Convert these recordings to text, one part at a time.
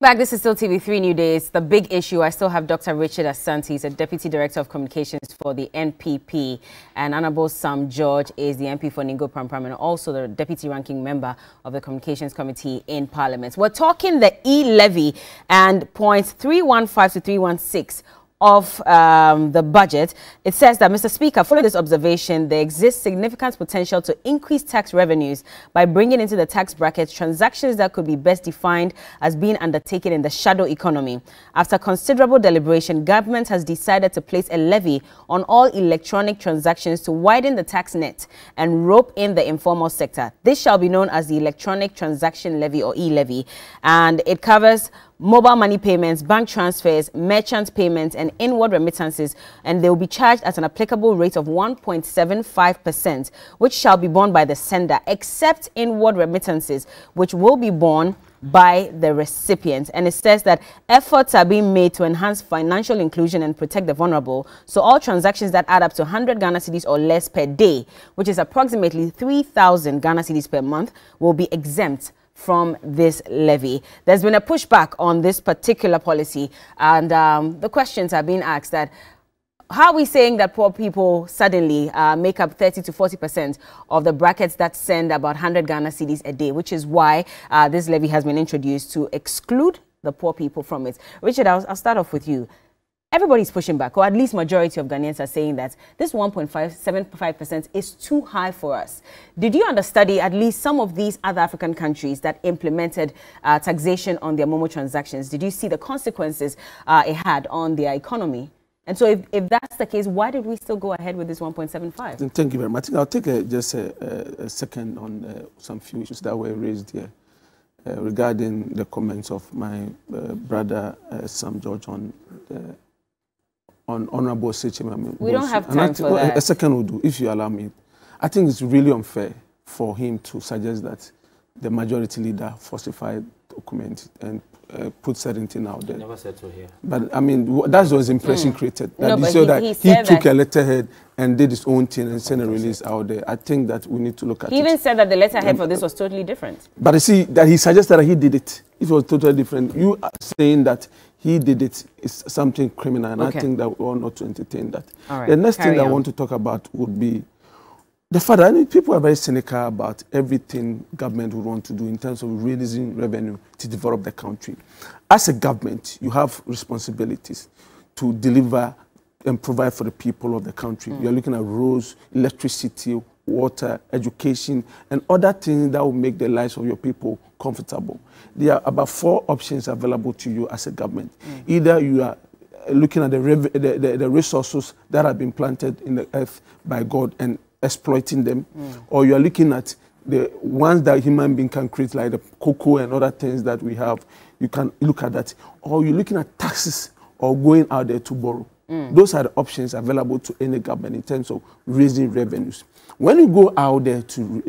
Back, this is still TV3Newday. It's the big issue. I still have Dr. Richard Asante. He's a Deputy Director of Communications for the NPP. And Honorable Sam George is the MP for Ningo Prampram and also the Deputy Ranking Member of the Communications Committee in Parliament. We're talking the E-Levy and points 315 to 316 of the budget. It says that, Mr. Speaker, following this observation, there exists significant potential to increase tax revenues by bringing into the tax bracket transactions that could be best defined as being undertaken in the shadow economy. After considerable deliberation, government has decided to place a levy on all electronic transactions to widen the tax net and rope in the informal sector. This shall be known as the Electronic Transaction Levy, or E-Levy, and it covers mobile money payments, bank transfers, merchant payments, and inward remittances, and they will be charged at an applicable rate of 1.75%, which shall be borne by the sender, except inward remittances, which will be borne by the recipient. And it says that efforts are being made to enhance financial inclusion and protect the vulnerable. So all transactions that add up to 100 Ghana cedis or less per day, which is approximately 3,000 Ghana cedis per month, will be exempt from this levy. There's been a pushback on this particular policy, and the questions are being asked that how are we saying that poor people suddenly make up 30 to 40% of the brackets that send about 100 Ghana cedis a day, which is why this levy has been introduced to exclude the poor people from it. Richard, I'll start off with you. Everybody's pushing back, or at least majority of Ghanaians are saying that this 1.75% is too high for us. Did you understudy at least some of these other African countries that implemented taxation on their Momo transactions? Did you see the consequences it had on their economy? And so if that's the case, why did we still go ahead with this 1.75? Thank you very much. I'll take just a second on some few issues that were raised here regarding the comments of my brother Sam George on Honorable Sechema. We don't have time for that. A second will do, if you allow me. I think it's really unfair for him to suggest that the majority leader falsified document and put certain thing out there. Never said so here. But I mean, that's what his impression created. That No, he took a letterhead and did his own thing and sent a release out there. I think that we need to look at it. He even said that the letterhead for this was totally different. But you see, that he suggested that he did it. It was totally different. You are saying that he did it is something criminal, and Okay. I think that we ought not to entertain that. All right, the next thing I on. want to talk about would be the fact that, I mean, people are very cynical about everything government would want to do in terms of releasing revenue to develop the country. As a government, you have responsibilities to deliver and provide for the people of the country. You're looking at roads, electricity, water, education, and other things that will make the lives of your people comfortable. There are about 4 options available to you as a government. Either you are looking at the resources that have been planted in the earth by God and exploiting them, or you are looking at the ones that human being can create, like the cocoa and other things that we have. You can look at that, or you're looking at taxes or going out there to borrow. Those are the options available to any government in terms of raising revenues. When you go out there to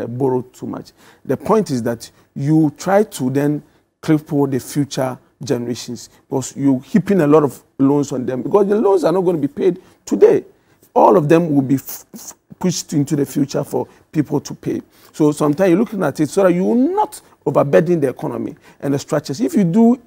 borrow too much, the point is that you try to then cripple the future generations, because you're heaping a lot of loans on them, because the loans are not going to be paid today. All of them will be pushed into the future for people to pay. So sometimes you're looking at it so that you will not overburden the economy and the structures. If you do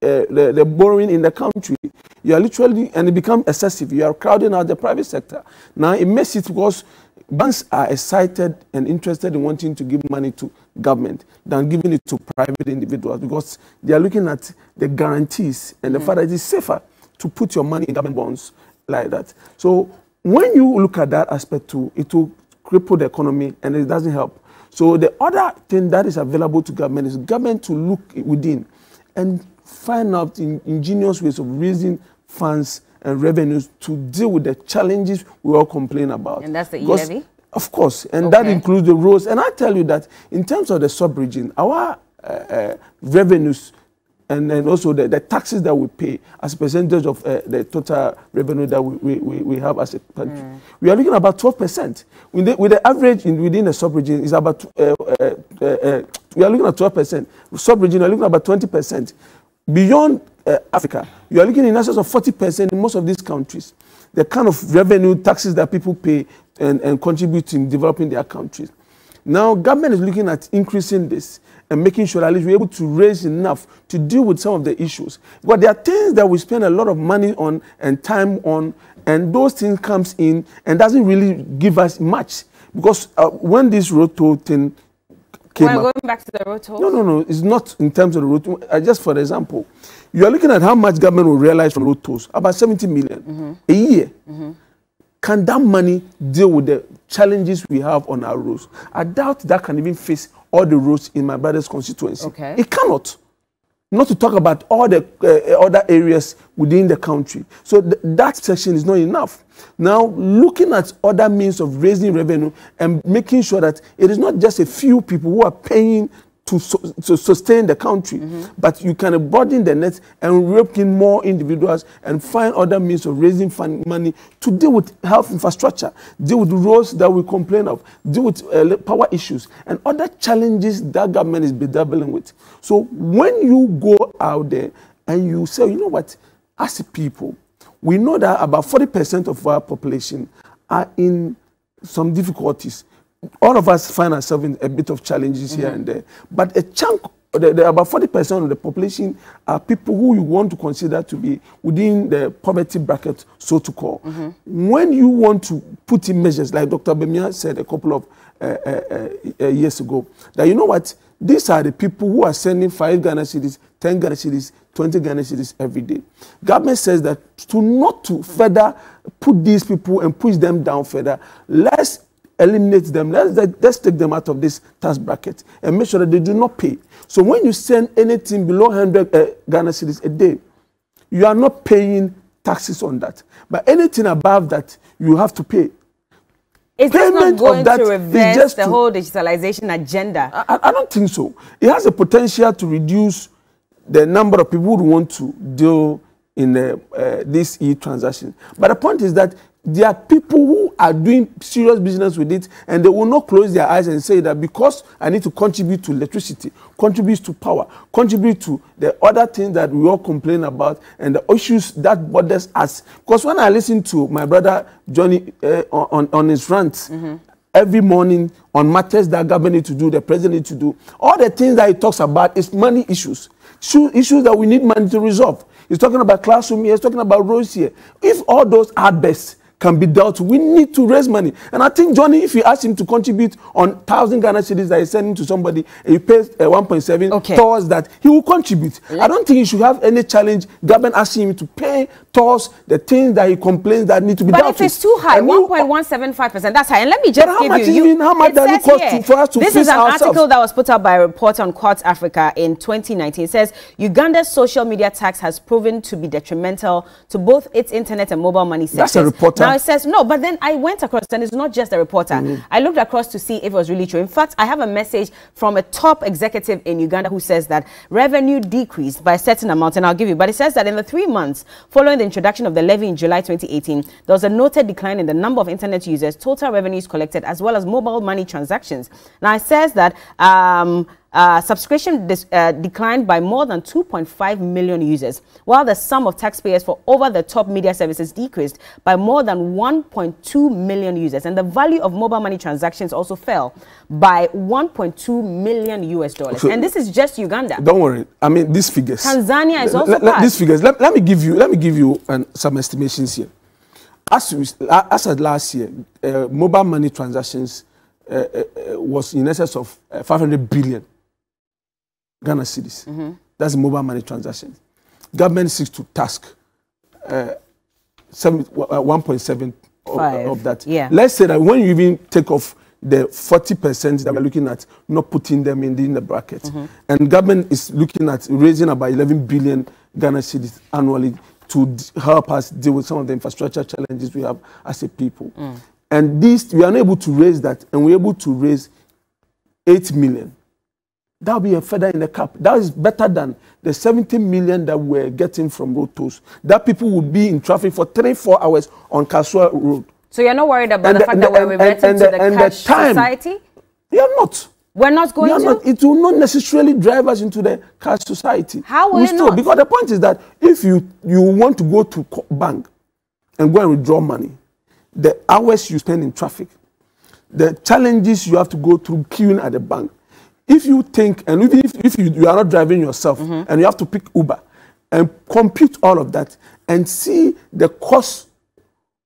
the borrowing in the country, you are literally, and it becomes excessive. You are crowding out the private sector. Now it makes it because banks are excited and interested in wanting to give money to government than giving it to private individuals, because they are looking at the guarantees and the fact that it is safer to put your money in government bonds like that. So when you look at that aspect too, it will cripple the economy and it doesn't help. So the other thing that is available to government is government to look within and find out ingenious ways of raising funds and revenues to deal with the challenges we all complain about. And that's the E-Levy? Of course, and that includes the roads. And I tell you that in terms of the sub-region, our revenues and then also the taxes that we pay as a percentage of the total revenue that we have as a country, we are looking at about 12%. With the average within the sub-region is about, we are looking at 12%. Sub-region, we are looking at about 20%. Beyond Africa, you are looking in excess of 40% in most of these countries. The kind of revenue taxes that people pay and contribute in developing their countries. Now, government is looking at increasing this and making sure at least we're able to raise enough to deal with some of the issues. But there are things that we spend a lot of money on and time on, and those things comes in and doesn't really give us much. Because when this road toll thing came up... Going back to the road toll? No, it's not in terms of the road toll. Just for example, you are looking at how much government will realize from road tolls, about 70 million a year. Can that money deal with the challenges we have on our roads? I doubt that can even face all the roads in my brother's constituency. Okay. It cannot. Not to talk about all the other areas within the country. So that section is not enough. Now, looking at other means of raising revenue and making sure that it is not just a few people who are paying to sustain the country, but you can broaden the net and rope in more individuals and find other means of raising money to deal with health infrastructure, deal with roads that we complain of, deal with power issues and other challenges that government is bedeviling with. So when you go out there and you say, you know what, as a people, we know that about 40% of our population are in some difficulties. All of us find ourselves in a bit of challenges here and there. But a chunk, about 40% of the population are people who you want to consider to be within the poverty bracket, so to call. When you want to put in measures, like Dr. Bemia said a couple of years ago, that you know what, these are the people who are sending 5 Ghana cedis, 10 Ghana cedis, 20 Ghana cedis every day. Government says that not to further put these people and push them down further, let's eliminate them. Let's take them out of this tax bracket and make sure that they do not pay. So when you send anything below 100 Ghana cedis a day, you are not paying taxes on that. But anything above that, you have to pay. Is this not going to reverse the whole digitalization agenda? I don't think so. It has a potential to reduce the number of people who want to deal in this e-transaction. But the point is that there are people who are doing serious business with it, and they will not close their eyes and say that because I need to contribute to electricity, contribute to power, contribute to the other things that we all complain about and the issues that bothers us. Because when I listen to my brother Johnny on his rants every morning on matters that government need to do, the president need to do, all the things that he talks about is money issues, issues that we need money to resolve. He's talking about classroom here, he's talking about roads here. If all those are best can be dealt with, we need to raise money. And I think Johnny, if you ask him to contribute on 1,000 Ghana cedis that he's sending to somebody, and he pays 1.7 towards that, he will contribute. I don't think he should have any challenge. Government asking him to pay towards the things that he complains that need to be dealt with. But if it's too high, 1.175%, that's high. And let me just give you, how much does it cost for us to this is an article that was put out by a report on Quartz Africa in 2019. It says Uganda's social media tax has proven to be detrimental to both its internet and mobile money sectors. That's a reporter. Now it says no, but then I went across, and it's not just a reporter. I looked across to see if it was really true. In fact, I have a message from a top executive in Uganda who says that revenue decreased by a certain amount, and I'll give you. But it says that in the 3 months following the introduction of the levy in July 2018, there was a noted decline in the number of internet users, total revenues collected, as well as mobile money transactions. Now it says that subscription declined by more than 2.5 million users, while the sum of taxpayers for over-the-top media services decreased by more than 1.2 million users, and the value of mobile money transactions also fell by 1.2 million US dollars. So, and this is just Uganda. Don't worry. I mean, these figures. Tanzania is also these figures. Let me give you some estimations here. As of last year, mobile money transactions was in excess of 500 billion. Ghana cedis. That's mobile money transactions. Government seeks to task 1.7 of that. Yeah. Let's say that when you even take off the 40% that we're looking at, not putting them in the bracket, and government is looking at raising about 11 billion Ghana cedis annually to help us deal with some of the infrastructure challenges we have as a people. And this, we are unable to raise that, and we're able to raise 8 million. That will be a feather in the cap. That is better than the 70 million that we're getting from road tolls. That people would be in traffic for 3-4 hours on Kasua Road. So you're not worried about the fact that we're reverting to the cash society? We are not. We're not going to? It will not necessarily drive us into the cash society. How will it not? Because the point is that if you want to go to bank and go and withdraw money, the hours you spend in traffic, the challenges you have to go through queuing at the bank. If you think, and even if you are not driving yourself, and you have to pick Uber, and compute all of that, and see the cost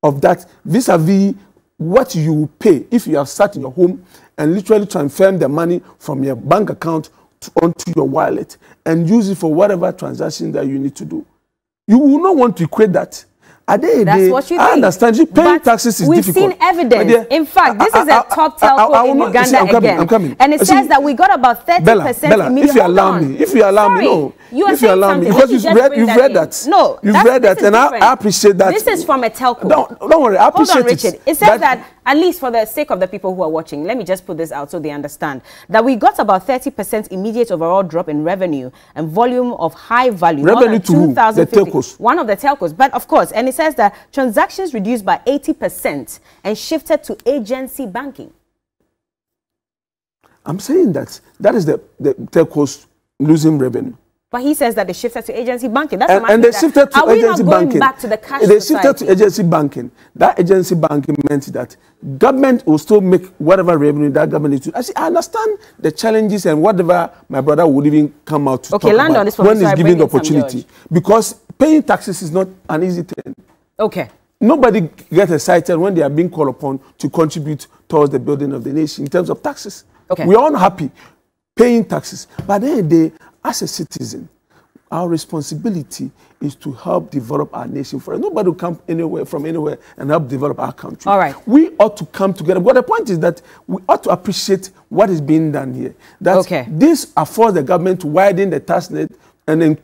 of that vis-a-vis what you pay if you have sat in your home and literally transfer the money from your bank account onto your wallet and use it for whatever transaction that you need to do. You will not want to equate that. That's what you think. I understand. Paying taxes is difficult. We've seen evidence. In fact, this is a top telco in Uganda again. I'm coming. And it says that we got about 30% Bella, if you allow me, if you allow me, no. If you allow me, because you've read that. No, you've read that, and I appreciate that. This is from a telco. Don't worry, I appreciate it. Hold on, Richard. It says that, at least for the sake of the people who are watching, let me just put this out so they understand, that we got about 30% immediate overall drop in revenue and volume of high value. Revenue to who? The telcos. One of the telcos. But of course, and it says that transactions reduced by 80% and shifted to agency banking. I'm saying that is the telcos losing revenue. But he says that they shifted to agency banking. That's and they shifted to agency banking. Back to the cash they shifted to agency banking. That agency banking meant that government will still make whatever revenue that government needs to. I understand the challenges and whatever my brother would even come out to talk about on this when he's given the opportunity. Because paying taxes is not an easy thing. Okay. Nobody gets excited when they are being called upon to contribute towards the building of the nation in terms of taxes. Okay. We are all happy paying taxes. But then they, as a citizen, our responsibility is to help develop our nation for us. Nobody will come from anywhere and help develop our country. All right. We ought to come together. But the point is that we ought to appreciate what is being done here. That this affords the government to widen the tax net and then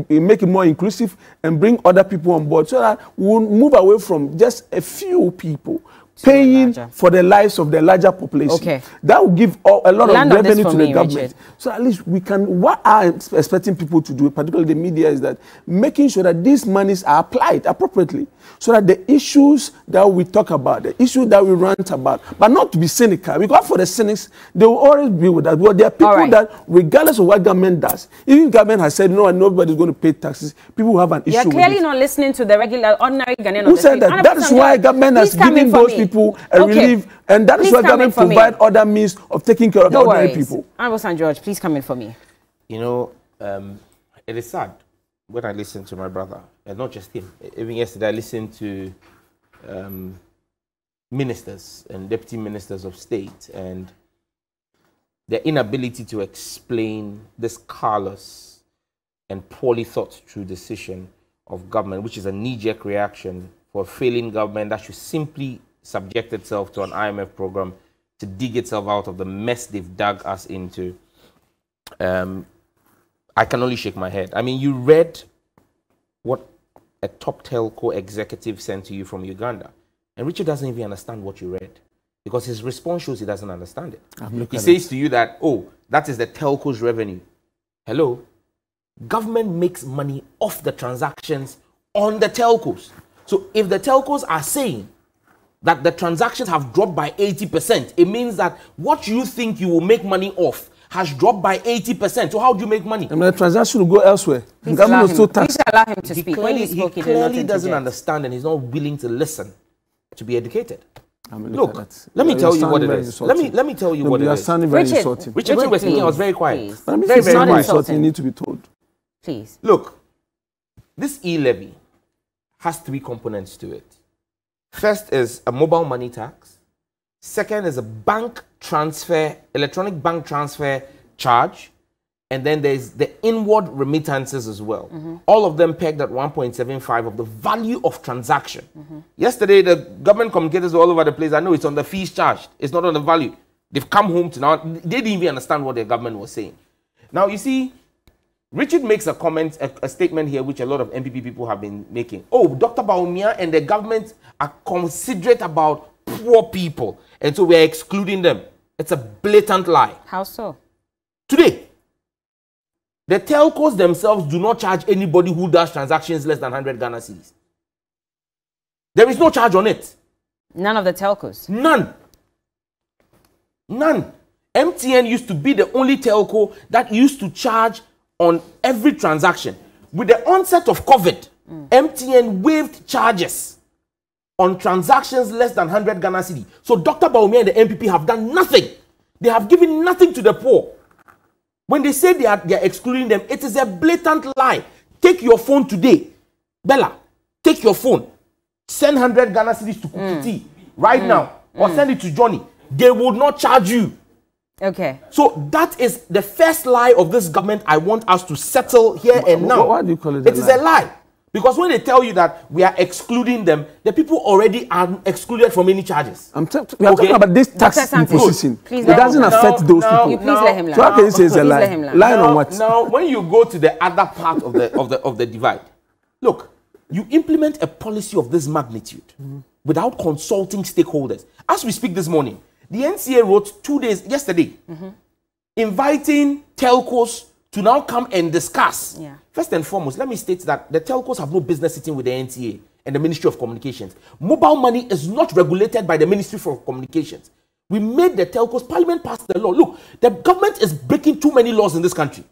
make it more inclusive and bring other people on board so that we'll move away from just a few people paying for the lives of the larger population. Okay. That will give a lot of revenue to the government. Richard. So at least we can, what I'm expecting people to do, particularly the media, is that making sure that these monies are applied appropriately so that the issues that we talk about, the issues that we rant about, but not to be cynical, because for the cynics, they will always be with that. Well, there are people that, regardless of what government does, even government has said, no, nobody's going to pay taxes, people will have an issue with it. You're clearly not listening to the regular, ordinary Ghanaian. Who said that? That is why government has given those people a relief, and that is why government provide other means of taking care of the ordinary people. Honorable St. George, please come in for me. You know, it is sad when I listen to my brother, and not just him. Even yesterday, I listened to ministers and deputy ministers of state and their inability to explain this callous and poorly thought through decision of government, which is a knee-jerk reaction for a failing government that should simply subject itself to an IMF program to dig itself out of the mess they've dug us into. I can only shake my head. I mean, you read what a top telco executive sent to you from Uganda, and Richard doesn't even understand what you read because his response shows he doesn't understand it. He says to you that, oh, that is the telco's revenue. Hello? Government makes money off the transactions on the telcos. So if the telcos are saying that the transactions have dropped by 80%, it means that what you think you will make money off has dropped by 80%. So how do you make money? I mean, the transaction will go elsewhere. Please allow him to speak. He clearly doesn't understand, and he's not willing to listen to be educated. Look, let me tell you what it is. Let me tell you what it is. You're sounding very insulting. Richard, I was very quiet. Very, very insulting. You need to be told. Please. Look, this E-Levy has three components to it. First is a mobile money tax. Second is a bank transfer, electronic bank transfer charge. And then there's the inward remittances as well. All of them pegged at 1.75 of the value of transaction. Yesterday, the government communicators were all over the place. I know it's on the fees charged. It's not on the value. They've come home to now. They didn't even understand what the government was saying. Now, you see, Richard makes a comment, a statement here, which a lot of MPP people have been making. Oh, Dr. Bawumia and the government are considerate about poor people, and so we're excluding them. It's a blatant lie. How so? Today, the telcos themselves do not charge anybody who does transactions less than 100 Ghana cedis. There is no charge on it. None of the telcos? None. None. MTN used to be the only telco that used to charge on every transaction. With the onset of COVID, MTN waived charges. on transactions less than 100 Ghana cedi. So Dr. Bawumia and the MPP have done nothing. They have given nothing to the poor. When they say they are excluding them, it is a blatant lie. Take your phone today. Bella, take your phone. Send 100 Ghana cedis to Kukiti right now. Or send it to Johnny. They will not charge you. Okay. So that is the first lie of this government I want us to settle here and now. Why do you call it a lie? It is a lie. Because when they tell you that we are excluding them, the people already are excluded from any charges. We are talking about this tax imposition. It doesn't affect those people. You please let him lie. So how can you say it's a lie? Lie on what? Now, when you go to the other part of the divide, look, you implement a policy of this magnitude without consulting stakeholders. As we speak this morning, the NCA wrote 2 days yesterday, inviting telcos to now come and discuss. Yeah. First and foremost, let me state that the telcos have no business sitting with the NTA and the Ministry of Communications. Mobile money is not regulated by the Ministry of Communications. We made the telcos, Parliament passed the law. Look, the government is breaking too many laws in this country.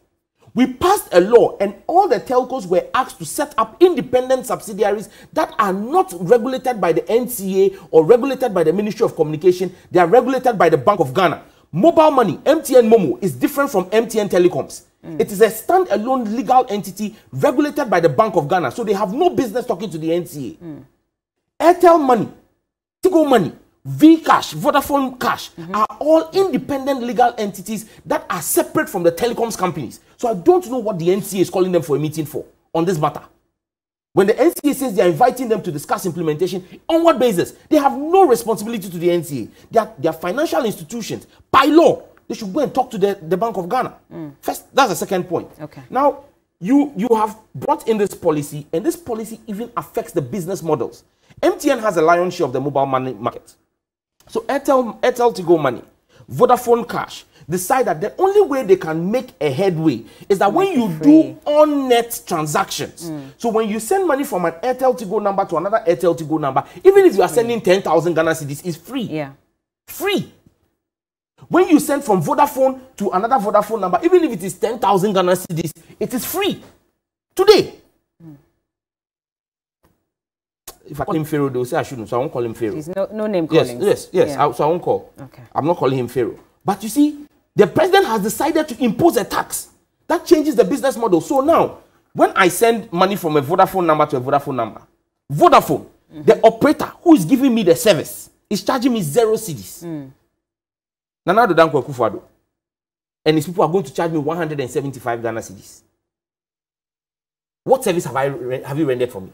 We passed a law and all the telcos were asked to set up independent subsidiaries that are not regulated by the NCA or regulated by the Ministry of Communication. They are regulated by the Bank of Ghana. Mobile money, MTN Momo, is different from MTN Telecoms. It is a standalone legal entity regulated by the Bank of Ghana. So they have no business talking to the NCA. Airtel Money, Tigo Money, V-Cash, Vodafone Cash are all independent legal entities that are separate from the telecoms companies. So I don't know what the NCA is calling them for a meeting for on this matter. When the NCA says they are inviting them to discuss implementation, on what basis? They have no responsibility to the NCA. They are financial institutions. By law, they should go and talk to the Bank of Ghana. First, that's the second point. Okay. Now, you have brought in this policy, and this policy even affects the business models. MTN has a lion's share of the mobile money market. So Airtel Tigo Money, Vodafone Cash, decide that the only way they can make a headway is that when you do on-net transactions. So when you send money from an Airtel Tigo number to another Airtel Tigo number, even if you are sending 10,000 Ghana cedis, it's free. Yeah. Free. When you send from Vodafone to another Vodafone number, even if it is 10,000 Ghana cedis, it is free. Today. If I call him Pharaoh, they will say I shouldn't, so I won't call him Pharaoh. Please, no name calling. Yes. Yeah. So I won't call. Okay. I'm not calling him Pharaoh. But you see, the president has decided to impose a tax. That changes the business model. So now, when I send money from a Vodafone number to a Vodafone number, Vodafone, the operator who is giving me the service, is charging me 0 cedis. Nana Dodanko Akufo-Addo. And his people are going to charge me 175 Ghana cedis. What service have you rendered for me?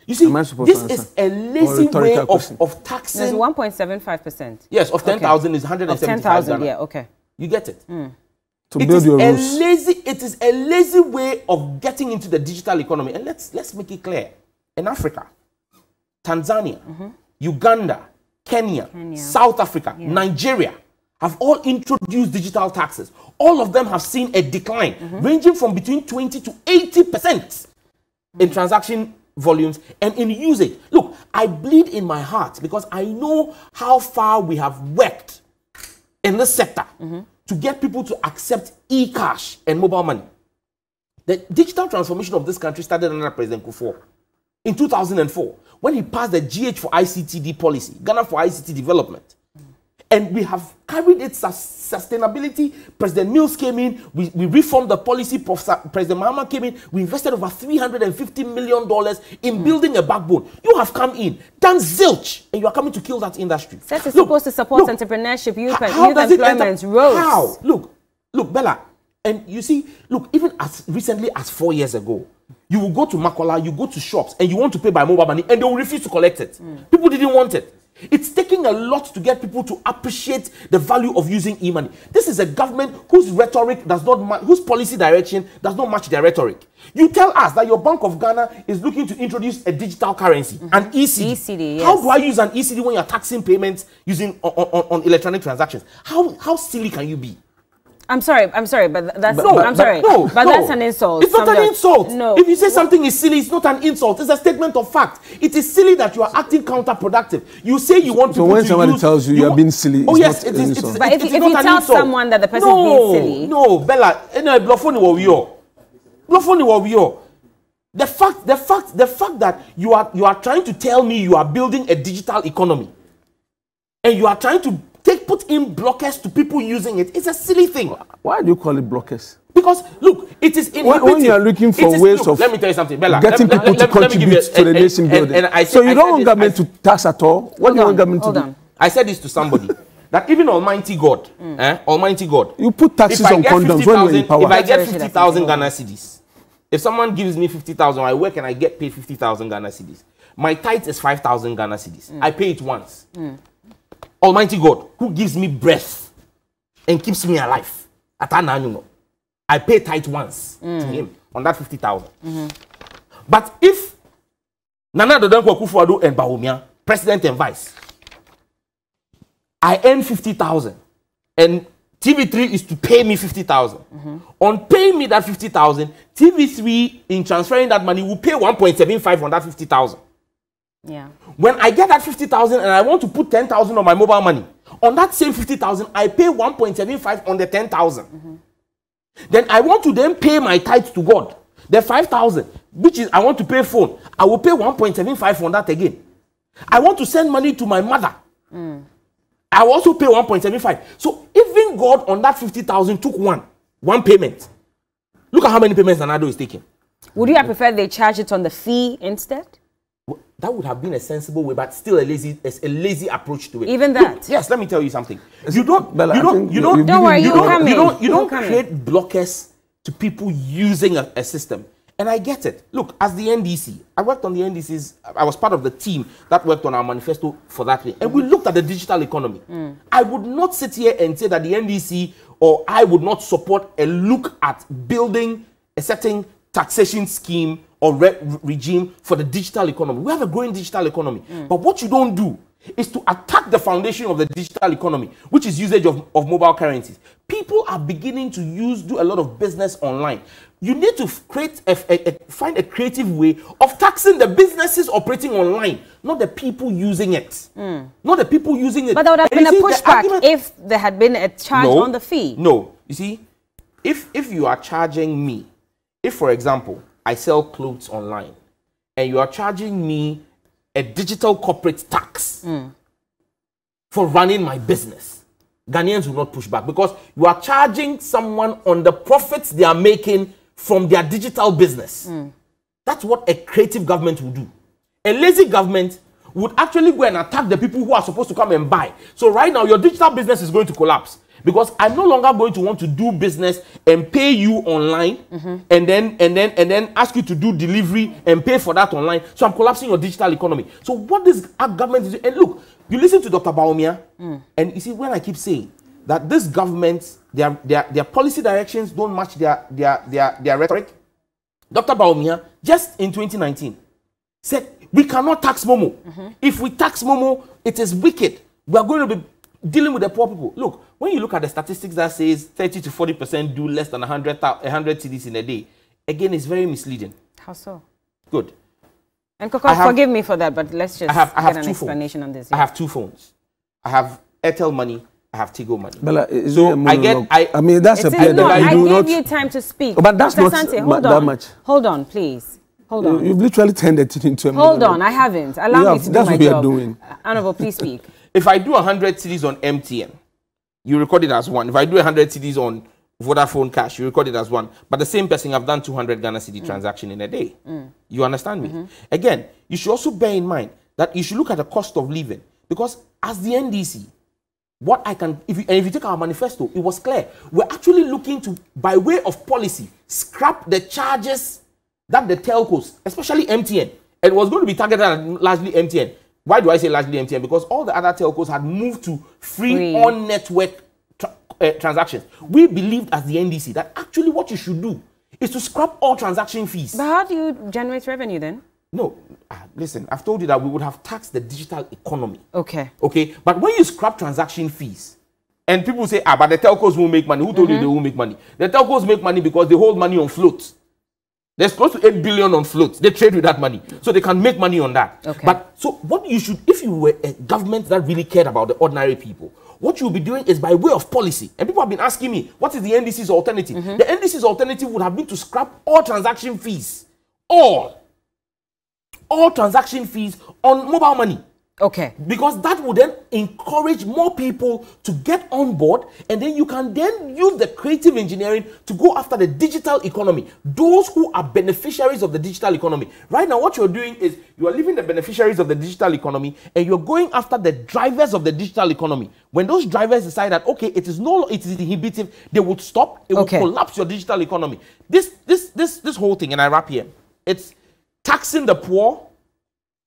You see, this is a lazy way of taxing. There's 1.75%. Yes, of 10,000 is 175 Ghana. Yeah, okay. You get it? To build your rules. It is a lazy way of getting into the digital economy. And let's make it clear. In Africa, Tanzania, Uganda, Kenya, South Africa, Nigeria have all introduced digital taxes. All of them have seen a decline ranging from between 20 to 80% in transaction volumes and in usage. Look, I bleed in my heart because I know how far we have worked in this sector to get people to accept e-cash and mobile money. The digital transformation of this country started under President Kufuor in 2004 when he passed the GH for ICTD policy, Ghana for ICT development. And we have carried its sustainability. President Mills came in. We reformed the policy. President Mahama came in. We invested over $350 million in building a backbone. You have come in, done zilch, and you are coming to kill that industry. That is supposed to support entrepreneurship, youth employment, roads. How? Look, Bella, and you see, look, even as recently as 4 years ago, you will go to Makola, you go to shops, and you want to pay by mobile money, and they will refuse to collect it. People didn't want it. It's taking a lot to get people to appreciate the value of using e-money. This is a government whose rhetoric does not match, whose policy direction does not match their rhetoric. You tell us that your Bank of Ghana is looking to introduce a digital currency, an ECD. ECD, yes. How do I use an ECD when you're taxing payments using on electronic transactions? How silly can you be? I'm sorry, but that's but that's an insult. It's not an insult. No. If you say something is silly, it's not an insult. It's a statement of fact. It is silly that you are acting counterproductive. You say you want to. So when somebody tells you are being silly, oh yes, it is. But if you tell someone that the person is being silly, no, Bella, bluffoni wo. The fact that you are trying to tell me you are building a digital economy and you are trying to put in blockers to people using it, it's a silly thing. Why do you call it blockers? Because look, it is inhibiting. When you are looking for ways of let me tell you something, Bella, getting people to contribute to the nation building. So you don't want government to tax at all? What do you want government to do? I said this to somebody. That even Almighty God, Almighty God, you put taxes on condoms when you're in power. If I get 50,000 Ghana cedis, if someone gives me 50,000, I work and I get paid 50,000 Ghana cedis. My tithe is 5,000 Ghana cedis. I pay it once. Almighty God, who gives me breath and keeps me alive, I pay tithe once to him on that 50,000. But if Nana Dodanko Akufo-Addo and Bawumia, president and vice, I earn 50,000 and TV3 is to pay me 50,000. On paying me that 50,000, TV3 in transferring that money will pay 1.75 on that 50,000. Yeah. When I get that 50,000 and I want to put 10,000 on my mobile money, on that same 50,000, I pay 1.75 on the 10,000. Then I want to then pay my tithe to God. The 5,000, which is I want to pay phone, I will pay 1.75 on that again. I want to send money to my mother. I will also pay 1.75. So even God on that 50,000 took one payment. Look at how many payments Nanado is taking. Would you have preferred they charge it on the fee instead? That would have been a sensible way, but still a lazy approach to it. Even that? Look, yes, let me tell you something. You don't create blockers to people using a system. And I get it. Look, as the NDC, I worked on the NDCs. I was part of the team that worked on our manifesto for that thing. And we looked at the digital economy. I would not sit here and say that the NDC or I would not support a look at building a certain taxation scheme or regime for the digital economy. We have a growing digital economy. But what you don't do is to attack the foundation of the digital economy, which is usage of mobile currencies. People are beginning to do a lot of business online. You need to find a creative way of taxing the businesses operating online, not the people using it. Not the people using it. But there would have been a pushback if there had been a charge on the fee. No. You see, if you are charging me, if, for example, I sell clothes online, and you are charging me a digital corporate tax for running my business, Ghanaians will not push back because you are charging someone on the profits they are making from their digital business. That's what a creative government will do. A lazy government would actually go and attack the people who are supposed to come and buy. So right now, your digital business is going to collapse because I'm no longer going to want to do business and pay you online and then ask you to do delivery and pay for that online. So I'm collapsing your digital economy. So what this government is doing, and look, you listen to Dr. Bawumia, and you see when I keep saying that this government, their policy directions don't match their rhetoric. Dr. Bawumia, just in 2019, said we cannot tax Momo. If we tax Momo, it is wicked. We are going to be dealing with the poor people. Look, when you look at the statistics that says 30 to 40% do less than 100 CDs in a day, again, it's very misleading. How so? Good. And Koko, forgive me for that, but let's just get an explanation on this. I have 2 phones. I have Airtel money. I have Tigo money. Bella, so I mean, that's a play that I gave you time to speak. But that's not that much. Hold on, please. Hold on. You've literally turned it into a Hold on, I haven't. Allow me to do my job. That's what we are doing. Honorable, please speak. If I do 100 CDs on MTN, you record it as 1. If I do 100 CDs on Vodafone Cash, you record it as 1. But the same person have done 200 Ghana CD transaction in a day. You understand me? Again, you should also bear in mind that you should look at the cost of living. Because as the NDC, what I can, if you take our manifesto, it was clear. We're actually looking to, by way of policy, scrap the charges that the telcos, especially MTN, and it was going to be targeted at largely MTN. Why do I say largely MTN? Because all the other telcos had moved to free on-network transactions. We believed as the NDC that actually what you should do is to scrap all transaction fees. But how do you generate revenue then? No, listen, I've told you that we would have taxed the digital economy. Okay. Okay, but when you scrap transaction fees, and people say, but the telcos won't make money. Who told you they won't make money? The telcos make money because they hold money on float. There's close to 8 billion on float. They trade with that money. So they can make money on that. Okay. But so what you should, if you were a government that really cared about the ordinary people, what you'll be doing is by way of policy. And people have been asking me, what is the NDC's alternative? The NDC's alternative would have been to scrap all transaction fees all transaction fees on mobile money. Okay. Because that would then encourage more people to get on board, and then you can then use the creative engineering to go after the digital economy. Those who are beneficiaries of the digital economy. Right now, what you're doing is you are leaving the beneficiaries of the digital economy and you're going after the drivers of the digital economy. When those drivers decide that, okay, it is inhibitive, they would stop, it will collapse your digital economy. This whole thing, and I wrap here, it's taxing the poor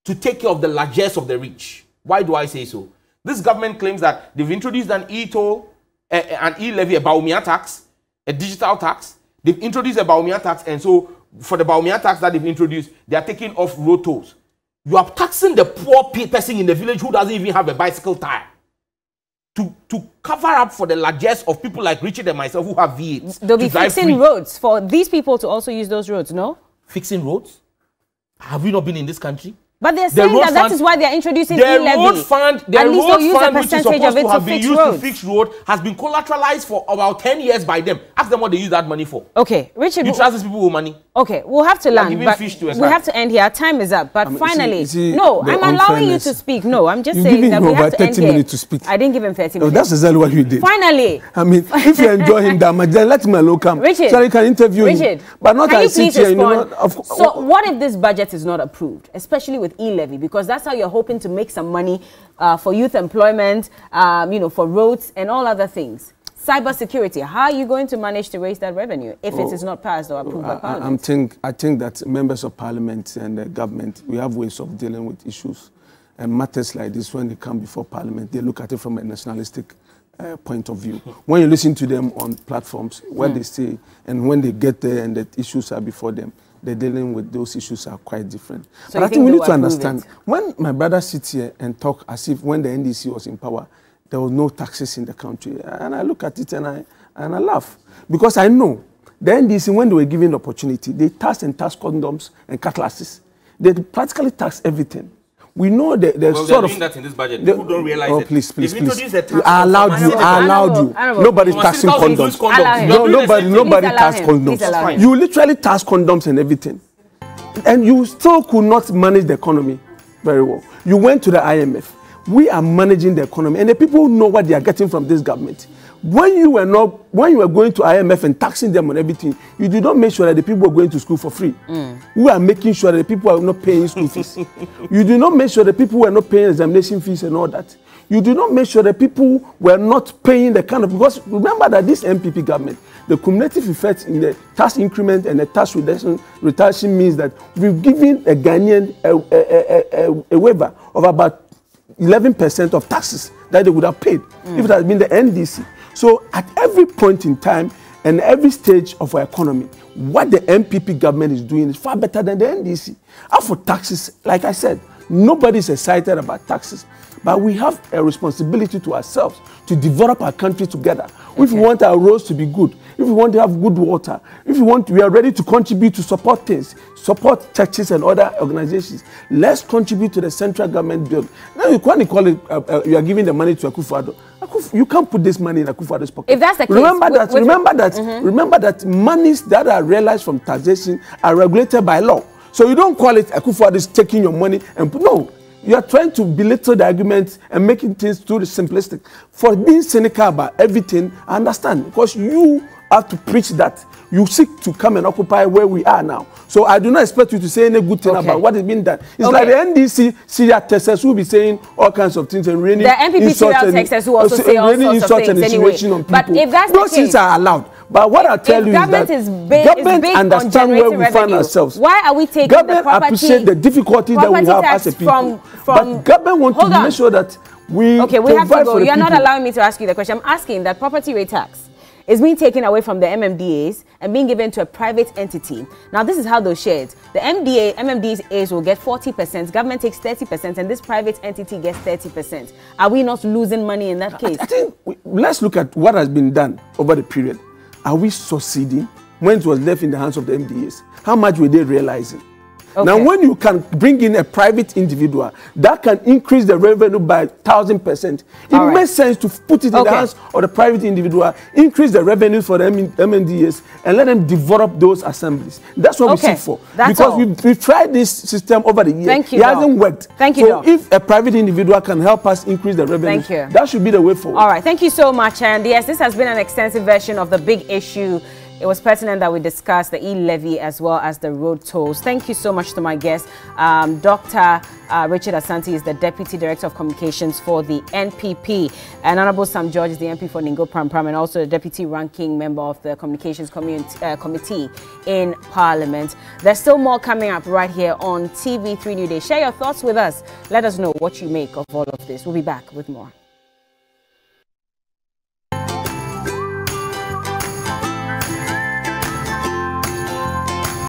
to take care of the largesse of the rich. Why do I say so? This government claims that they've introduced an e-toll, an e-levy, a Baumia tax, a digital tax. They've introduced a Baumia tax, and so for the Baumia tax that they've introduced, they are taking off road tolls. You are taxing the poor person in the village who doesn't even have a bicycle tire to cover up for the largesse of people like Richard and myself who have V8s. They'll be fixing roads for these people to also use those roads, no? Fixing roads? Have we not been in this country? But they're saying that is why they're introducing E-Levy. The road fund, which is supposed to have been used to fix road, has been collateralized for about 10 years by them. Ask them what they use that money for. Okay, Richard. You trust these people with money? Okay, we'll have to land, but we have to end here. Our time is up. But finally, no, I'm allowing you to speak. No, I'm just saying that we have to end here. To speak. I didn't give him 30 minutes. That's exactly what you did. Finally. I mean, if you enjoy him that much, then let him alone come. Richard. So he can interview him. But not can I sit here. So what if this budget is not approved, especially with E-Levy? Because that's how you're hoping to make some money for youth employment, for roads and all other things. Cybersecurity, how are you going to manage to raise that revenue if it is not passed or approved by Parliament? I think that members of Parliament and the government, we have ways of dealing with issues and matters like this. When they come before Parliament, they look at it from a nationalistic point of view. When you listen to them on platforms, what they say, and when they get there and the issues are before them, they're dealing with those issues are quite different. So but I think we need to understand, when my brother sits here and talk as if when the NDC was in power, there was no taxes in the country. And I look at it and I laugh. Because I know the NDC, when they were given the opportunity, they taxed condoms and cutlasses. They practically taxed everything. We know that there's sort of doing that in this budget. People don't realize it. Please. I allowed you. Nobody's taxing condoms. Nobody taxed condoms. You literally tax condoms and everything. And you still could not manage the economy very well. You went to the IMF. We are managing the economy, and the people know what they are getting from this government. When you were going to IMF and taxing them on everything, you did not make sure that the people were going to school for free. We are making sure that the people are not paying school fees. You do not make sure that people were not paying examination fees and all that. You do not make sure that people were not paying the kind of, because remember that this MPP government, the cumulative effect in the tax increment and the tax reduction means that we've given a Ghanaian a waiver of about 11% of taxes that they would have paid if it had been the NDC. So at every point in time and every stage of our economy, what the MPP government is doing is far better than the NDC. As for taxes, like I said, nobody is excited about taxes, but we have a responsibility to ourselves to develop our country together. Okay. If we want our roads to be good, if we want to have good water, if we are ready to contribute to support things, support churches and other organizations, let's contribute to the central government bill. Now you can't call it, you are giving the money to Akufo-Addo. You can't put this money in Akufo-Addo's pocket. If that's the case, remember that monies that are realized from taxation are regulated by law. So you don't call it Akufo-Addo is taking your money and no. You are trying to belittle the argument and making things too simplistic. For being cynical about everything, I understand, because you have to preach that. You seek to come and occupy where we are now. So I do not expect you to say any good thing about what is being done. It's like the NDC serial texters who will be saying all kinds of things and really the MPP serial texters who also say all sorts of things anyway. But if that's those things are allowed. But what I tell you is that government understand where we find ourselves. Why are we taking government the property? Appreciate the difficulty that we have as a people. But government want to make sure that we have to go. You're not allowing me to ask you the question. I'm asking that property rate tax is being taken away from the MMDAs and being given to a private entity. Now, this is how those shared. The MMDAs will get 40%, government takes 30%, and this private entity gets 30%. Are we not losing money in that case? I think let's look at what has been done over the period. Are we succeeding when it was left in the hands of the MDAs? How much were they realizing? Okay. Now, when you can bring in a private individual, that can increase the revenue by 1,000%. It makes sense to put it in the hands of the private individual, increase the revenue for the MNDAs, and let them develop those assemblies. That's what we seek for. Because we've tried this system over the years. Thank you, it hasn't worked. Thank you, so if a private individual can help us increase the revenue, that should be the way forward. All right. Thank you so much. And yes, this has been an extensive version of the big issue. It was pertinent that we discussed the E-Levy as well as the road tolls. Thank you so much to my guest. Dr. Richard Asante is the Deputy Director of Communications for the NPP. And Honorable Sam George is the MP for Ningo Pram and also the Deputy Ranking Member of the Communications Committee in Parliament. There's still more coming up right here on TV3 Newday. Share your thoughts with us. Let us know what you make of all of this. We'll be back with more.